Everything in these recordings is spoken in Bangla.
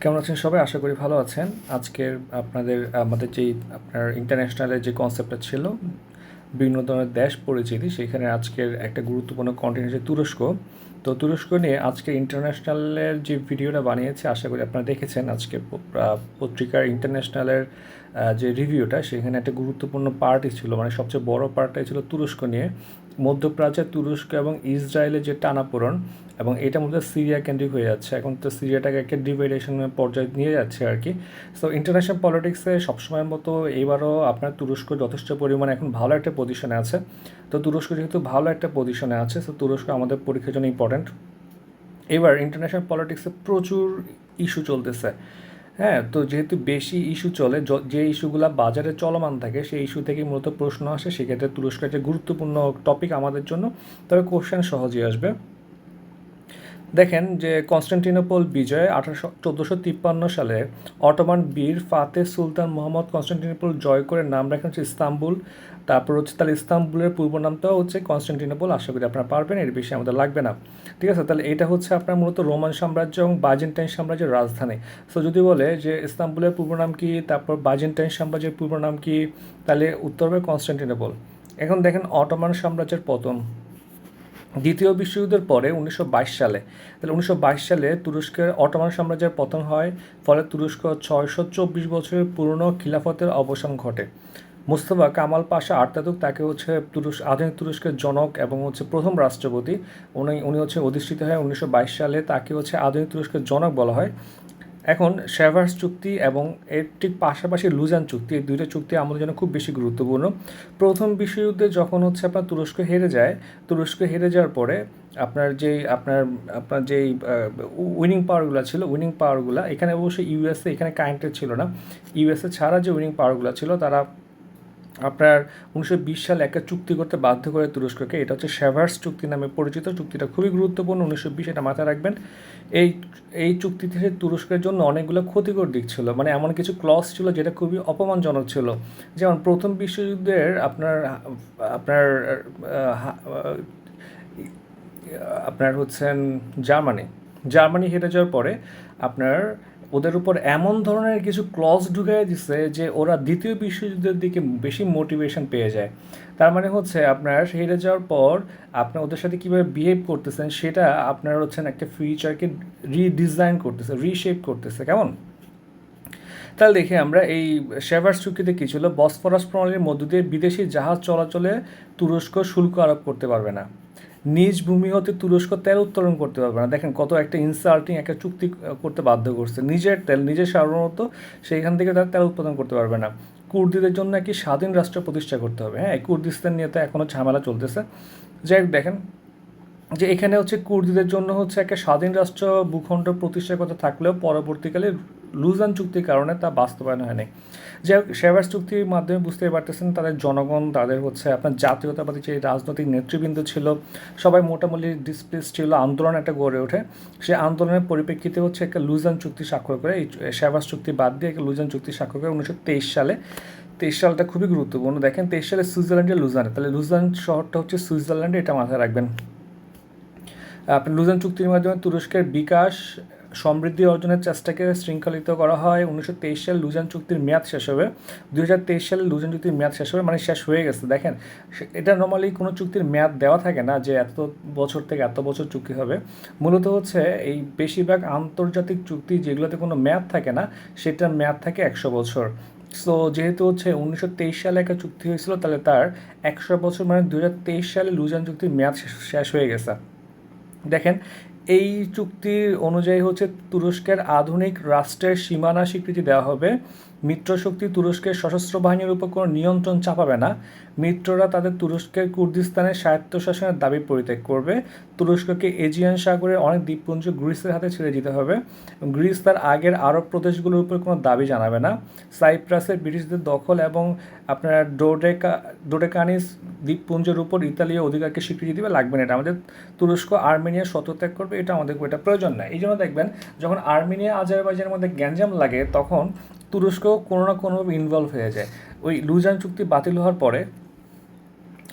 কেমন আছেন সবাই? আশা করি ভালো আছেন। আজকের আমাদের যেই আপনার ইন্টারন্যাশনালের যে কনসেপ্টটা ছিল, বিভিন্ন ধরনের দেশ পরিচিতি, সেখানে আজকের একটা গুরুত্বপূর্ণ কন্টেন্ট হচ্ছে তুরস্ক। তো তুরস্ক নিয়ে আজকের ইন্টারন্যাশনালের যে ভিডিওটা বানিয়েছে, আশা করি আপনারা দেখেছেন। আজকে পত্রিকার ইন্টারন্যাশনালের যে রিভিউটা, সেখানে একটা গুরুত্বপূর্ণ পার্টই ছিল, মানে সবচেয়ে বড় পার্টটাই ছিল তুরস্ক নিয়ে। মধ্যপ্রাচ্যে তুরস্ক এবং ইসরায়েলের যে টানাপোড়েন, এবং এটার মধ্যে সিরিয়া কেন্দ্রিক হয়ে যাচ্ছে। এখন তো সিরিয়াটাকে একটা ডিভাইডেশনের পর্যায়ে নিয়ে যাচ্ছে আর কি। সো ইন্টারন্যাশনাল পলিটিক্সে সবসময়ের মতো এবারও আপনার তুরস্ক যথেষ্ট পরিমাণে এখন ভালো একটা পজিশনে আছে। তো তুরস্ক যেহেতু ভালো একটা পজিশনে আছে, সো তুরস্ক আমাদের পরীক্ষার জন্য ইম্পর্ট্যান্ট। এবার ইন্টারন্যাশনাল পলিটিক্সে প্রচুর ইস্যু চলতেছে। হ্যাঁ, তো যেহেতু বেশি ইস্যু চলে, যে ইস্যুগুলো বাজারে চলমান থাকে, সেই ইস্যু থেকে মূলত প্রশ্ন আসে। সেক্ষেত্রে তুরস্ক একটা গুরুত্বপূর্ণ টপিক আমাদের জন্য, তবে কোশ্চেন সহজেই আসবে। দেখেন যে কনস্টান্টিনোপল বিজয়ে 1453 সালে অটোমান বীর ফাতেহ সুলতান মোহাম্মদ কনস্টান্টিনোপল জয় করে নাম রাখেন হচ্ছে ইস্তাম্বুল। তারপর হচ্ছে তাহলে ইস্তাম্বুলের পূর্ব নামটাও হচ্ছে কনস্টান্টিনোপল। আশা করি আপনারা পারবেন, এর বেশি আমাদের লাগবে না। ঠিক আছে, তাহলে এটা হচ্ছে আপনার মূলত রোমান সাম্রাজ্য এবং বাইজেন্টাইন সাম্রাজ্যের রাজধানী। সো যদি বলে যে ইস্তাম্বুলের পূর্ব নাম কি, তারপর বাইজেন্টাইন সাম্রাজ্যের পূর্ব নাম কি, তাহলে উত্তর হবে কনস্টান্টিনোপল। এখন দেখেন অটোমান সাম্রাজ্যের পতন দ্বিতীয় বিশ্বযুদ্ধের পরে 1922 সালে। তাহলে 1922 সালে তুরস্কের অটোমান সাম্রাজ্যের পতন হয়। ফলে তুরস্ক 624 বছরের পুরনো খিলাফতের অবসান ঘটে। মুস্তফা কামাল পাশা আর্তাতুর্ক, তাকে হচ্ছে আধুনিক তুরস্কের জনক এবং হচ্ছে প্রথম রাষ্ট্রপতি। উনি হচ্ছে অধিষ্ঠিত হয় 1922 সালে। তাকে হচ্ছে আধুনিক তুরস্কের জনক বলা হয়। এখন শেভার্স চুক্তি এবং এর ঠিক পাশাপাশি লুজান চুক্তি, এই দুইটা চুক্তি আমাদের জন্য খুব বেশি গুরুত্বপূর্ণ। প্রথম বিশ্বযুদ্ধে যখন হচ্ছে আপনার তুরস্ক হেরে যায়, তুরস্ক হেরে যাওয়ার পরে আপনার যেই আপনার আপনার যেই উইনিং পাওয়ারগুলো ছিল, উইনিং পাওয়ারগুলো এখানে অবশ্যই ইউএসএ এখানে কানেক্টেড ছিল না। ইউএসএ ছাড়া যে উইনিং পাওয়ারগুলো ছিল, তারা আপনার 1920 সালে একটা চুক্তি করতে বাধ্য করে তুরস্ককে। এটা হচ্ছে শেভার্স চুক্তি নামে পরিচিত। চুক্তিটা খুবই গুরুত্বপূর্ণ, 1920, এটা মাথায় রাখবেন। এই এই চুক্তি থেকে তুরস্কের জন্য অনেকগুলো ক্ষতিকর দিক ছিল, মানে এমন কিছু ক্লজ ছিল যেটা খুবই অপমানজনক ছিল। যেমন প্রথম বিশ্বযুদ্ধের আপনার আপনার আপনার হচ্ছেন জার্মানি জার্মানি হেরে যাওয়ার পরে আপনার ওদের উপর এমন ধরনের কিছু ক্লজ ঢুকিয়ে দিচ্ছে যে ওরা দ্বিতীয় বিশ্বযুদ্ধের দিকে বেশি মোটিভেশন পেয়ে যায়। তার মানে হচ্ছে আপনার হেরে যাওয়ার পর আপনার ওদের সাথে কীভাবে বিহেভ করতেছেন, সেটা আপনার হচ্ছেন একটা ফিউচারকে রিডিজাইন করতেছে, রিশেপ করতেছে। কেমন? তাহলে দেখি আমরা এই শেভার্স চুক্তিতে কী ছিল। বসফরাস প্রণালীর মধ্য দিয়ে বিদেশি জাহাজ চলাচলে তুরস্ক শুল্ক আরোপ করতে পারবে না। নিজ ভূমি হতে তুরস্ক তেল উত্তোলন করতে পারবে না। দেখেন কত একটা ইনসাল্টিং একটা চুক্তি করতে বাধ্য করছে। নিজের তেল নিজের সাধারণত সেইখান থেকে তারা তেল উৎপাদন করতে পারবে না। কুর্দিদের জন্য একটি স্বাধীন রাষ্ট্র প্রতিষ্ঠা করতে হবে। হ্যাঁ, কুর্দিস্তান নিয়ে তো এখনও ঝামেলা চলতেছে। যাই হোক, দেখেন যে এখানে হচ্ছে কুর্দিদের জন্য হচ্ছে একটা স্বাধীন রাষ্ট্র ভূখণ্ড প্রতিষ্ঠার কথা থাকলেও পরবর্তীকালে লুজান চুক্তির কারণে তা বাস্তবায়ন হয়নি। যাই হোক, শেভার্স চুক্তির মাধ্যমে বুঝতে পারতেছেন তাদের জনগণ, তাদের হচ্ছে আপনার জাতীয়তাবাদী যে রাজনৈতিক নেতৃবৃন্দ ছিল, সবাই মোটামুটি ডিসপ্লেস ছিল। আন্দোলন একটা গড়ে ওঠে। সেই আন্দোলনের পরিপ্রেক্ষিতে হচ্ছে একটা লুজান চুক্তি স্বাক্ষর করে, এই শেভার্স চুক্তি বাদ দিয়ে একটা লুজান চুক্তি স্বাক্ষর করে 1923 সালে। 23 সালটা খুবই গুরুত্বপূর্ণ। দেখেন 23 সালে সুইজারল্যান্ডের লুজানে, তাহলে লুজান শহরটা হচ্ছে সুইজারল্যান্ডে, এটা মাথায় রাখবেন। আপনার লুজান চুক্তির মাধ্যমে তুরস্কের বিকাশ সমৃদ্ধি অর্জনের চেষ্টাকে শৃঙ্খলিত করা হয়। 1923 সালে লুজান চুক্তির মেয়াদ শেষ হবে। 2023 সালে লুজান চুক্তির মেয়াদ শেষ হবে, মানে শেষ হয়ে গেছে। দেখেন, এটা নর্মালি কোনো চুক্তির মেয়াদ দেওয়া থাকে না যে এত বছর থেকে এত বছর চুক্তি হবে। মূলত হচ্ছে এই বেশিরভাগ আন্তর্জাতিক চুক্তি যেগুলোতে কোনো মেয়াদ থাকে না, সেটার মেয়াদ থাকে 100 বছর। সো যেহেতু হচ্ছে 1923 সালে একটা চুক্তি হয়েছিল, তাহলে তার 100 বছর, মানে 2023 সালে লুজান চুক্তির মেয়াদ শেষ হয়ে গেছে। দেখেন, এই চুক্তির অনুযায়ী হচ্ছে তুরস্কের আধুনিক রাষ্ট্রের সীমানা স্বীকৃতি দেওয়া হবে। মিত্রশক্তি তুরস্কের সশস্ত্র বাহিনীর উপর কোনো নিয়ন্ত্রণ চাপাবে না। মিত্ররা তাদের তুরস্কের কুর্দিস্তানের স্বায়ত্তশাসনের দাবি পরিত্যাগ করবে। তুরস্ককে এজিয়ান সাগরের অনেক দ্বীপপুঞ্জ গ্রিসের হাতে ছেড়ে দিতে হবে। গ্রিস তার আগের আরব প্রদেশগুলোর উপর কোনো দাবি জানাবে না। সাইপ্রাসের ব্রিটিশদের দখল এবং আপনার ডোডেকানিস দ্বীপপুঞ্জের উপর ইতালীয় অধিকারকে স্বীকৃতি দেবে, লাগবে না এটা। আমাদের তুরস্ক আর্মেনিয়া স্বত্বত্যাগ করবে, এটা আমাদের এটা প্রয়োজন নাই। এই জন্য দেখবেন যখন আর্মেনিয়া আজারবাইজানের মধ্যে গ্যাঞ্জাম লাগে, তখন তুরস্ক কোনো না কোনোভাবে ইনভলভ হয়ে যায়। ওই লুজান চুক্তি বাতিল হওয়ার পরে,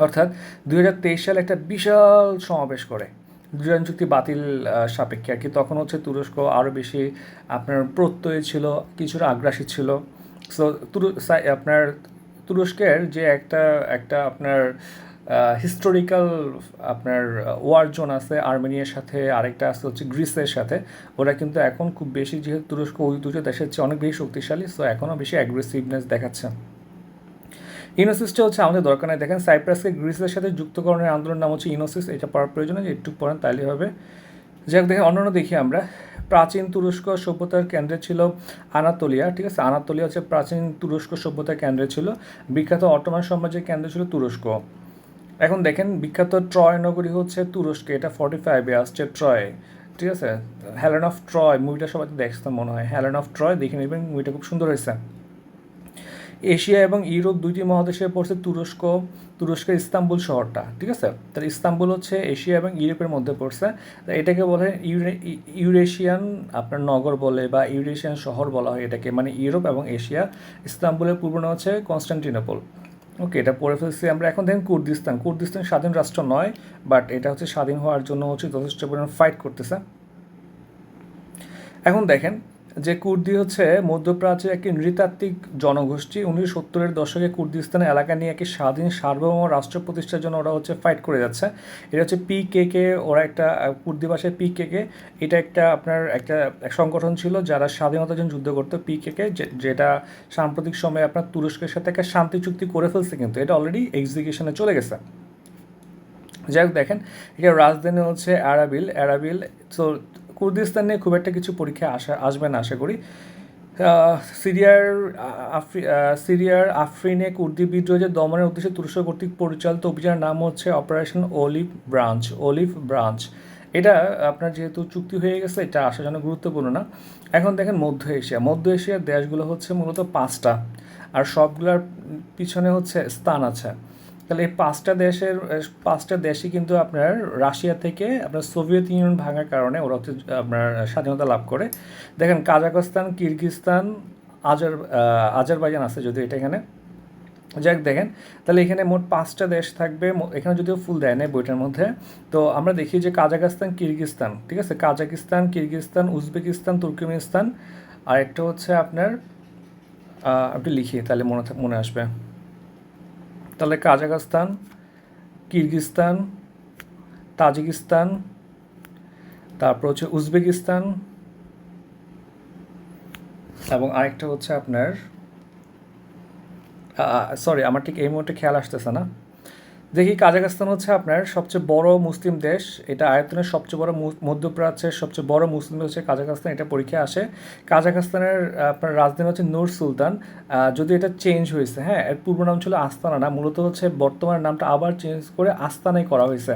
অর্থাৎ 2023 সালে একটা বিশাল সমাবেশ করে। জুরান চুক্তি বাতিল সাপেক্ষে আর কি। তখন হচ্ছে তুরস্ক আরও বেশি আপনার প্রত্যয়ী ছিল, কিছুটা আগ্রাসী ছিল। সো আপনার তুরস্কের যে একটা একটা আপনার হিস্টোরিক্যাল আপনার ওয়ার জোন আছে আর্মেনিয়ার সাথে, আরেকটা আছে হচ্ছে গ্রিসের সাথে। ওরা কিন্তু এখন খুব বেশি, যেহেতু তুরস্ক ওই দুটো দেশের চেয়ে অনেক বেশি শক্তিশালী, সো এখনও বেশি অ্যাগ্রেসিভনেস দেখাচ্ছে। ইনোসিসটা হচ্ছে আমাদের দরকার নেই। দেখেন সাইপ্রাসকে গ্রিসের সাথে যুক্তকরণের আন্দোলনের নাম হচ্ছে ইনোসিস, এটা পড়ার প্রয়োজন যে একটু পড়েন তাইলে হবে। যাই হোক, দেখেন অন্যান্য দেখি আমরা। প্রাচীন তুরস্ক সভ্যতার কেন্দ্রে ছিল আনাতোলিয়া, ঠিক আছে। আনাতোলিয়া হচ্ছে প্রাচীন তুরস্ক সভ্যতার কেন্দ্রে ছিল। বিখ্যাত অটোমান সাম্রাজ্যের কেন্দ্র ছিল তুরস্ক। এখন দেখেন বিখ্যাত ট্রয় নগরী হচ্ছে তুরস্কে, এটা 45-এ আসছে ট্রয়, ঠিক আছে। হেলেন অফ ট্রয় মুভিটা সবাই তো দেখতে মনে হয়, হেলেন অফ ট্রয় দেখে নেবেন, মুভিটা খুব সুন্দর হয়েছে। এশিয়া এবং ইউরোপ দুইটি মহাদেশে পড়ছে তুরস্কের ইস্তাম্বুল শহরটা, ঠিক আছে। তাহলে ইস্তাম্বুল হচ্ছে এশিয়া এবং ইউরোপের মধ্যে পড়ছে। এটাকে বলে ইউরেশিয়ান আপনার নগর বলে বা ইউরেশিয়ান শহর বলা হয় এটাকে, মানে ইউরোপ এবং এশিয়া। ইস্তাম্বুলের পূর্ব নাম হচ্ছে কনস্টান্টিনোপল। ওকে, এটা পড়ে ফেলছি আমরা। এখন দেখেন কুর্দিস্তান স্বাধীন রাষ্ট্র নয়, বাট এটা হচ্ছে স্বাধীন হওয়ার জন্য হচ্ছে যথেষ্ট পরিমাণ ফাইট করতেছে। এখন দেখেন যে কুর্দি হচ্ছে মধ্যপ্রাচ্যের একটি নৃতাত্ত্বিক জনগোষ্ঠী। 1970-এর দশকে কুর্দিস্তানের এলাকা নিয়ে একটি স্বাধীন সার্বভৌম রাষ্ট্র প্রতিষ্ঠার জন্য ওরা হচ্ছে ফাইট করে যাচ্ছে। এটা হচ্ছে পিকেকে, ওরা একটা কুর্দি ভাষায় পিকেকে, এটা একটা আপনার একটা সংগঠন ছিল যারা স্বাধীনতার জন্য যুদ্ধ করতো। পিকেকে যেটা সাম্প্রতিক সময়ে আপনার তুরস্কের সাথে একটা শান্তি চুক্তি করে ফেলছে, কিন্তু এটা অলরেডি এক্সিকিউশনে চলে গেছে। যাই হোক, দেখেন এটা রাজধানী হচ্ছে অ্যারাবিল। তো কুর্দিস্তান নিয়ে খুব একটা কিছু পরীক্ষা আসবে না আশা করি। সিরিয়ার আফরিনে কুর্দি বিদ্রোহ দমনের উদ্দেশ্যে তুরস্ক কর্তৃক পরিচালিত অভিযানের নাম হচ্ছে অপারেশন অলিভ ব্রাঞ্চ। এটা আপনার যেহেতু চুক্তি হয়ে গেছে, এটা আসার জন্য গুরুত্বপূর্ণ না। এখন দেখেন মধ্য এশিয়ার দেশগুলো হচ্ছে মূলত 5টা, আর সবগুলোর পিছনে হচ্ছে স্থান আছে। তাহলে এই 5টা দেশই কিন্তু আপনার রাশিয়া থেকে আপনার সোভিয়েত ইউনিয়ন ভাঙার কারণে ওরা হচ্ছে আপনার স্বাধীনতা লাভ করে। দেখেন কাজাকস্তান, কিরগিজস্তান, আজারবাইজান আছে যদিও এটা এখানে। যাক, দেখেন তাহলে এখানে মোট 5টা দেশ থাকবে, এখানে যদিও ফুল দেয় না বইটার মধ্যে। তো আমরা দেখি যে কাজাকস্তান, কিরগিজস্তান, ঠিক আছে, কাজাকিস্তান, কিরগিজস্তান, উজবেকিস্তান, তুর্কমেনিস্তান, আর একটা হচ্ছে আপনার আপনি লিখি তাহলে মনে আসবে। তাহলে কাজাকস্তান, কিরগিজস্তান, তাজিকিস্তান, তারপর হচ্ছে উজবেকিস্তান, এবং আরেকটা হচ্ছে আপনার সরি আমার ঠিক এই মুহূর্তে খেয়াল আসতেছে না। দেখি, কাজাকস্তান হচ্ছে আপনার সবচেয়ে বড় মুসলিম দেশ, এটা আয়তনের সবচেয়ে বড়, মধ্যপ্রাচ্যের সবচেয়ে বড় মুসলিম হচ্ছে কাজাকস্তান, এটা পরীক্ষায় আসে। কাজাকস্তানের আপনার রাজধানী হচ্ছে নূর সুলতান। যদি এটা চেঞ্জ হয়েছে, হ্যাঁ, এর পূর্ব নাম ছিল আস্তানা, না মূলত হচ্ছে বর্তমান নামটা আবার চেঞ্জ করে আস্তানাই করা হয়েছে।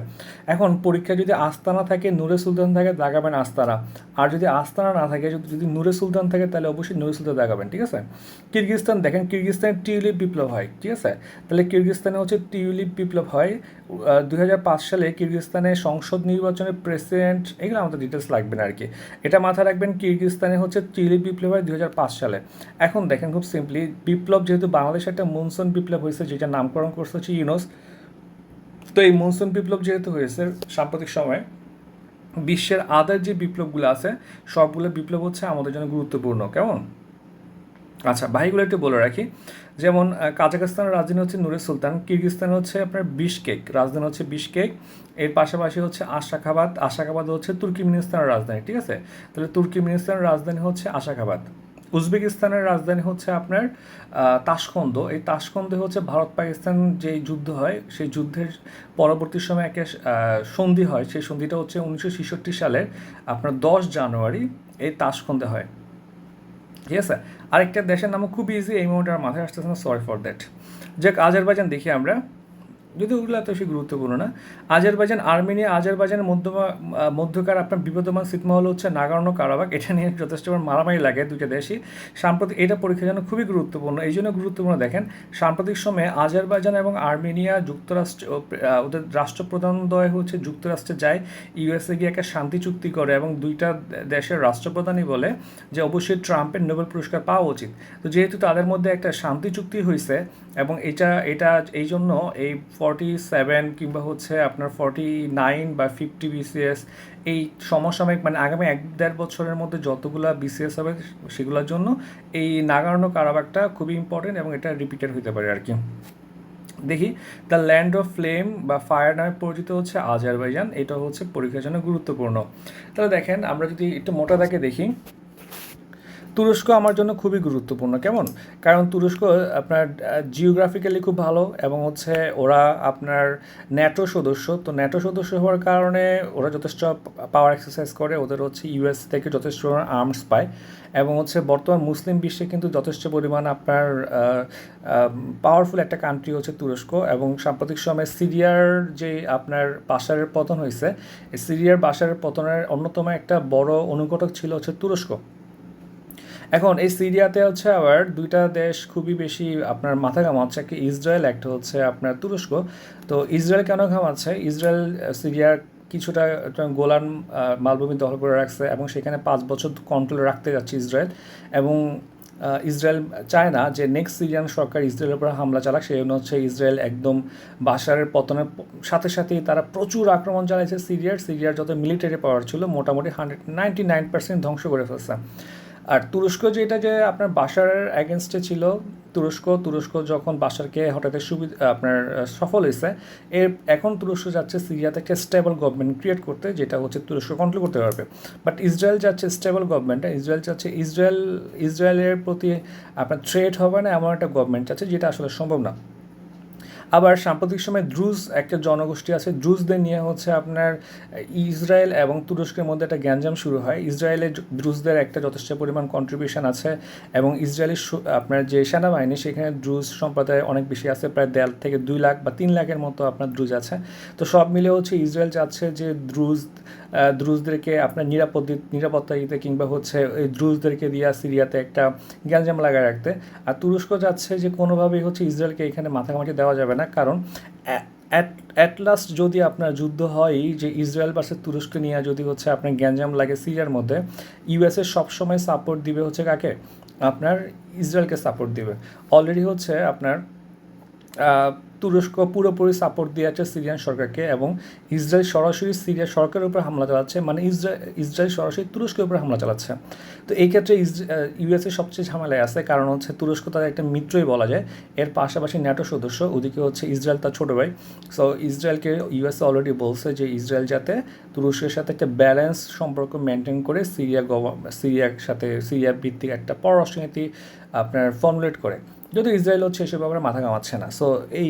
এখন পরীক্ষায় যদি আস্তানা থাকে, নূরে সুলতান থাকে, দাগাবেন আস্তানা। আর যদি আস্তানা না থাকে, যদি নূরে সুলতান থাকে, তাহলে অবশ্যই নূরে সুলতান দাগাবেন, ঠিক আছে। কিরগিজস্তান, দেখেন কিরগিজস্তানে টিউলিপ বিপ্লব হয়, ঠিক আছে। তাহলে কিরগিজস্তানে হচ্ছে টিউলিপ বিপ্লব হয় 2005 সালে। কিরগিজস্তানের সংসদ নির্বাচনে প্রেসিডেন্ট, এগুলো আমাদের ডিটেলস লাগবে না আর কি, এটা মাথায় রাখবেন। কিরগিজস্তানে হচ্ছে টিউলিপ বিপ্লব হয় 2005 সালে। এখন দেখেন খুব সিম্পলি, বিপ্লব যেহেতু বাংলাদেশে একটা মনসুন বিপ্লব হয়েছে, যেটা নামকরণ করছে হচ্ছে ইউনুস। তো এই মনসুন বিপ্লব যেহেতু হয়েছে সাম্প্রতিক সময়ে, বিশ্বের আদার যে বিপ্লবগুলো আছে সবগুলো বিপ্লব হচ্ছে আমাদের জন্য গুরুত্বপূর্ণ, কেমন? আচ্ছা, বাকিগুলো একটু বলে রাখি। যেমন কাজাকস্তানের রাজধানী হচ্ছে নূরে সুলতান, কিরগিজস্তান হচ্ছে আপনার বিশকেক, রাজধানী হচ্ছে বিশকেক। এর পাশাপাশি হচ্ছে আশাখাবাদ হচ্ছে তুর্কিমিনিস্তানের রাজধানী, ঠিক আছে। তাহলে তুর্কিমিনিস্তানের রাজধানী হচ্ছে আশাখাবাদ। উজবেকিস্তানের রাজধানী হচ্ছে আপনার তাশকন্দ। এই তাশকন্দে হচ্ছে ভারত পাকিস্তান যেই যুদ্ধ হয়, সেই যুদ্ধের পরবর্তী সময় একটা সন্ধি হয়, সেই সন্ধিটা হচ্ছে 1966 সালের আপনার 10 জানুয়ারি এই তাশকন্দে হয়, ঠিক আছে। আরেকটা দেশের নামও খুব ইজি, এই মুহূর্তে আর মাথায় আসতেছে না, সরি ফর দ্যাট। যাক, আজারবাইজান দেখি আমরা, যদি ওগুলো এত বেশি গুরুত্বপূর্ণ না। আজারবাইজানের মধ্যকার আপনার বিবদমান সিটমহল হচ্ছে নাগর্নো কারাবাখ। এটা নিয়ে যথেষ্ট মারামারি লাগে দুইটা দেশই। সাম্প্রতিক এটা পরীক্ষার জন্য খুবই গুরুত্বপূর্ণ, এই জন্য গুরুত্বপূর্ণ। দেখেন সাম্প্রতিক সময়ে আজারবাইজান এবং আর্মেনিয়া যুক্তরাষ্ট্র, ওদের রাষ্ট্রপ্রধানদ্বয় হচ্ছে যুক্তরাষ্ট্রে যায়, ইউএসএ গিয়ে একটা শান্তি চুক্তি করে, এবং দুইটা দেশের রাষ্ট্রপ্রধানই বলে যে অবশ্যই ট্রাম্পের নোবেল পুরস্কার পাওয়া উচিত। তো যেহেতু তাদের মধ্যে একটা শান্তি চুক্তি হয়েছে, এবং এটা এই জন্য এই 47 কিংবা হচ্ছে আপনার 49 বা 50 বিসিএস, এই সমসাময়িক মানে আগামী 1-1.5 বছরের মধ্যে যতগুলা বিসিএস হবে সেগুলোর জন্য এই নাগার্নো কারাবাখটা খুবই ইম্পর্টেন্ট এবং এটা রিপিটেড হতে পারে আর কি। দেখি, দ্য ল্যান্ড অফ ফ্লেম বা ফায়ার নামে পরিচিত হচ্ছে আজারবাইজান, এটা হচ্ছে পরীক্ষার জন্য গুরুত্বপূর্ণ। তাহলে দেখেন আমরা যদি একটু মোটা দাগে দেখি, তুরস্ক আমার জন্য খুবই গুরুত্বপূর্ণ। কেমন? কারণ তুরস্ক আপনার জিওগ্রাফিক্যালি খুব ভালো এবং হচ্ছে ওরা আপনার ন্যাটো সদস্য। তো ন্যাটো সদস্য হওয়ার কারণে ওরা যথেষ্ট পাওয়ার এক্সারসাইজ করে, ওদের হচ্ছে ইউএস থেকে যথেষ্ট আর্মস পায় এবং হচ্ছে বর্তমান মুসলিম বিশ্বে কিন্তু যথেষ্ট পরিমাণ আপনার পাওয়ারফুল একটা কান্ট্রি হচ্ছে তুরস্ক। এবং সাম্প্রতিক সময়ে সিরিয়ার যে আপনার বাশারের পতন হয়েছে, এই সিরিয়ার বাশারের পতনের অন্যতম একটা বড় অনুঘটক ছিল হচ্ছে তুরস্ক। এখন এই সিরিয়াতে হচ্ছে আবার দুইটা দেশ খুবই বেশি আপনার মাথা ঘামাচ্ছে, একটা ইসরায়েল, একটা হচ্ছে আপনার তুরস্ক। তো ইসরায়েল কেন ঘামাচ্ছে? ইসরায়েল সিরিয়ার কিছুটা গোলান মালভূমি দখল করে রাখছে এবং সেখানে 5 বছর কন্ট্রোলে রাখতে যাচ্ছে ইসরায়েল। এবং ইসরায়েল চায় না যে নেক্সট সিরিয়ান সরকার ইসরায়েলের উপর হামলা চালাক, সেই জন্য হচ্ছে ইসরায়েল একদম বাশারের পতনের সাথে সাথেই তারা প্রচুর আক্রমণ চালাইছে সিরিয়ার যত মিলিটারি পাওয়ার ছিল মোটামুটি 99% ধ্বংস করে ফেলছে। আর তুরস্ক যেটা যে আপনার বাশারের অ্যাগেনস্টে ছিল, তুরস্ক যখন বাশারকে হঠাৎ আপনার সফল হয়েছে, এখন তুরস্ক যাচ্ছে সিরিয়াতে একটা স্টেবল গভর্নমেন্ট ক্রিয়েট করতে, যেটা হচ্ছে তুরস্ক কন্ট্রোল করতে পারবে। বাট ইসরায়েল যাচ্ছে স্টেবল গভর্নমেন্ট, ইসরায়েল চাচ্ছে ইসরায়েলের প্রতি আপনার থ্রেট হবে না এমন একটা গভর্নমেন্ট চাচ্ছে, যেটা আসলে সম্ভব না। আবার সাম্প্রতিক সময় দ্রুজ একটা জনগোষ্ঠী আছে, দ্রুজদের নিয়ে হচ্ছে আপনার ইসরায়েল এবং তুরস্কের মধ্যে একটা গ্যাঞ্জাম শুরু হয়। ইসরায়েলের দ্রুজদের একটা যথেষ্ট পরিমাণ কন্ট্রিবিউশন আছে এবং ইসরায়েলি আপনার যে সেনাবাহিনী সেখানে দ্রুজ সম্প্রদায় অনেক বেশি আছে, প্রায় 1.5 থেকে 2 লাখ বা 3 লাখের মতো আপনার দ্রুজ আছে। তো সব মিলে হচ্ছে ইসরায়েল চাচ্ছে যে দ্রুজদেরকে আপনার নিরাপত্তা দিতে কিংবা হচ্ছে এই দ্রুজদেরকে দিয়ে সিরিয়াতে একটা গ্যাঞ্জাম লাগায় রাখতে। আর তুরস্ক যাচ্ছে যে কোনোভাবেই হচ্ছে ইসরায়েলকে এখানে মাথাঘামাটি দেওয়া যাবে না, কারণ অ্যাট লাস্ট যদি আপনার যুদ্ধ হয় যে ইসরায়েল ভার্সেস তুরস্ক নিয়ে যদি হচ্ছে আপনার গ্যাঞ্জাম লাগে সিরিয়ার মধ্যে, ইউএসএ সবসময় সাপোর্ট দিবে হচ্ছে কাকে? আপনার ইসরায়েলকে সাপোর্ট দিবে। অলরেডি হচ্ছে আপনার তুরস্ক পুরোপুরি সাপোর্ট দিয়ে আছে সিরিয়ান সরকারকে এবং ইসরায়েল সরাসরি সিরিয়া সরকারের উপর হামলা চালাচ্ছে, মানে ইসরায়েল সরাসরি তুরস্কের উপর হামলা চালাচ্ছে। তো এই ক্ষেত্রে ইউএসএ সবচেয়ে ঝামেলায় আছে, কারণ হচ্ছে তুরস্ক তাদের একটা মিত্রই বলা যায়, এর পাশাপাশি ন্যাটো সদস্য, ওদিকে হচ্ছে ইসরায়েল তার ছোটো ভাই। সো ইসরায়েলকে ইউএসএ অলরেডি বলছে যে ইসরায়েল যাতে তুরস্কের সাথে একটা ব্যালেন্স সম্পর্ক মেনটেন করে সিরিয়া ভিত্তিক একটা পররাষ্ট্রনীতি আপনার ফর্মুলেট করে, যদি ইসরায়েল হচ্ছে এসব ব্যাপারে মাথা ঘামাচ্ছে না। সো এই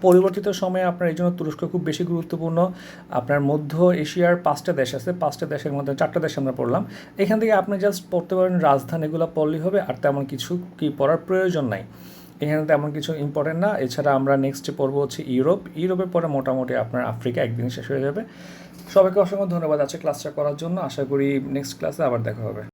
পরিবর্তিত সময়ে আপনার এই জন্য তুরস্ক খুব বেশি গুরুত্বপূর্ণ। আপনার মধ্য এশিয়ার 5টা দেশ আছে, 5টা দেশের মধ্যে 4টা দেশ আমরা পড়লাম। এখান থেকে আপনি জাস্ট পড়তে পারেন রাজধানী, এগুলো পড়লেই হবে, আর তেমন কিছু কি পড়ার প্রয়োজন নাই, এখানে তেমন কিছু ইম্পর্টেন্ট না। এছাড়া আমরা নেক্সটে পড়বো হচ্ছে ইউরোপের পরে মোটামুটি আপনার আফ্রিকা একদিন শেষ হয়ে যাবে। সবাইকে অসংখ্য ধন্যবাদ আছে ক্লাসটা করার জন্য। আশা করি নেক্সট ক্লাসে আবার দেখা হবে।